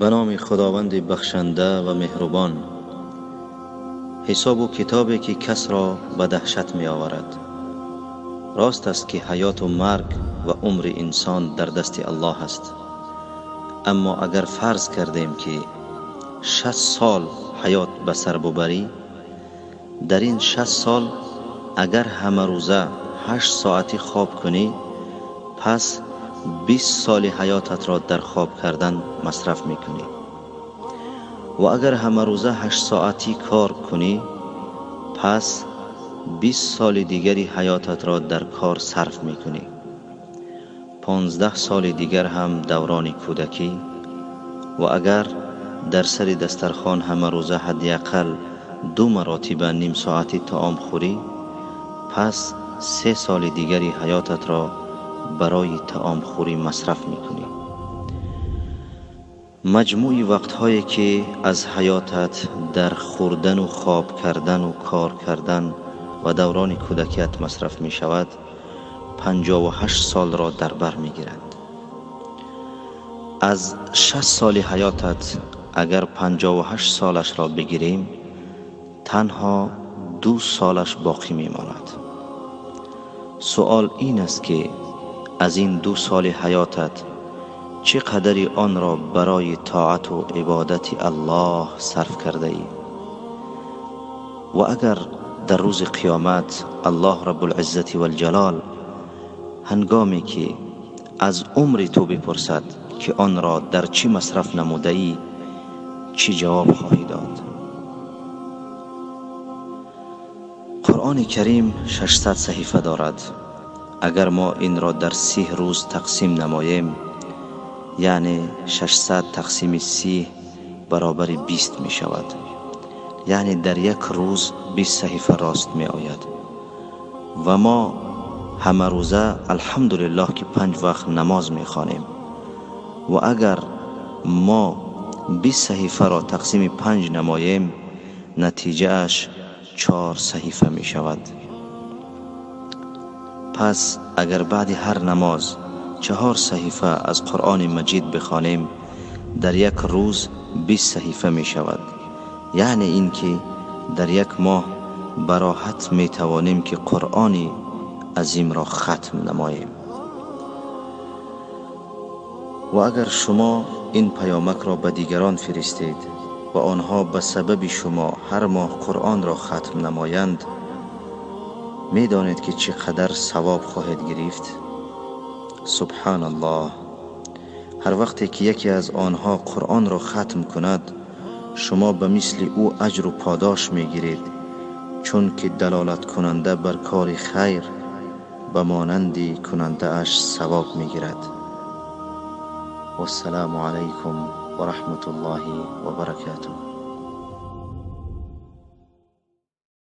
به نام خداوند بخشنده و مهربان. حساب و کتابی که کس را به دهشت می آورد. راست است که حیات و مرگ و عمر انسان در دست الله است، اما اگر فرض کردیم که 60 سال حیات به سر ببری، در این 60 سال اگر همه روزه 8 ساعتی خواب کنی، پس 20 سال حیاتت را در خواب کردن مصرف میکنی. و اگر همه روزه 8 ساعتی کار کنی، پس 20 سال دیگری حیاتت را در کار صرف میکنی. 15 سال دیگر هم دوران کودکی. و اگر در سر دسترخوان همه روزه حداقل 2 مرتبه نیم ساعتی طعام خوری، پس 3 سال دیگری حیاتت را برای طعام خوری مصرف میکنی. مجموعی وقتهایی که از حیاتت در خوردن و خواب کردن و کار کردن و دوران کودکیت مصرف می شود 58 سال را در بر می گیرند. از 60 سال حیاتت اگر 58 سالش را بگیریم، تنها 2 سالش باقی می ماند. سوال این است که از این 2 سال حیاتت چقدری آن را برای طاعت و عبادت الله صرف کرده ای؟ و اگر در روز قیامت الله رب العزت و الجلال هنگامی که از عمر تو بپرسد که آن را در چی مصرف نموده ای، چی جواب خواهی داد؟ قرآن کریم 600 صحیفه دارد. اگر ما این را در 30 روز تقسیم نماییم، یعنی 600 تقسیم 30 برابر 20 می شود. یعنی در یک روز 20 صحیفه راست می آید. و ما همه روزه الحمدلله که 5 وقت نماز می خوانیم. و اگر ما 20 صحیفه را تقسیم 5 نماییم، نتیجه اش 4 صحیفه می شود. پس اگر بعد هر نماز 4 صحیفه از قرآن مجید بخوانیم، در یک روز 20 صحیفه می شود. یعنی این که در یک ماه براحت می توانیم که قرآن عظیم را ختم نماییم. و اگر شما این پیامک را به دیگران فرستید و آنها به سبب شما هر ماه قرآن را ختم نمایند، می دانید که چقدر ثواب خواهید گرفت؟ سبحان الله. هر وقتی که یکی از آنها قرآن را ختم کند، شما به مثل او اجر و پاداش می گیرید، چون که دلالت کننده بر کار خیر به مانندی کننده اش ثواب می گیرد. و السلام علیکم و رحمت الله و برکاته.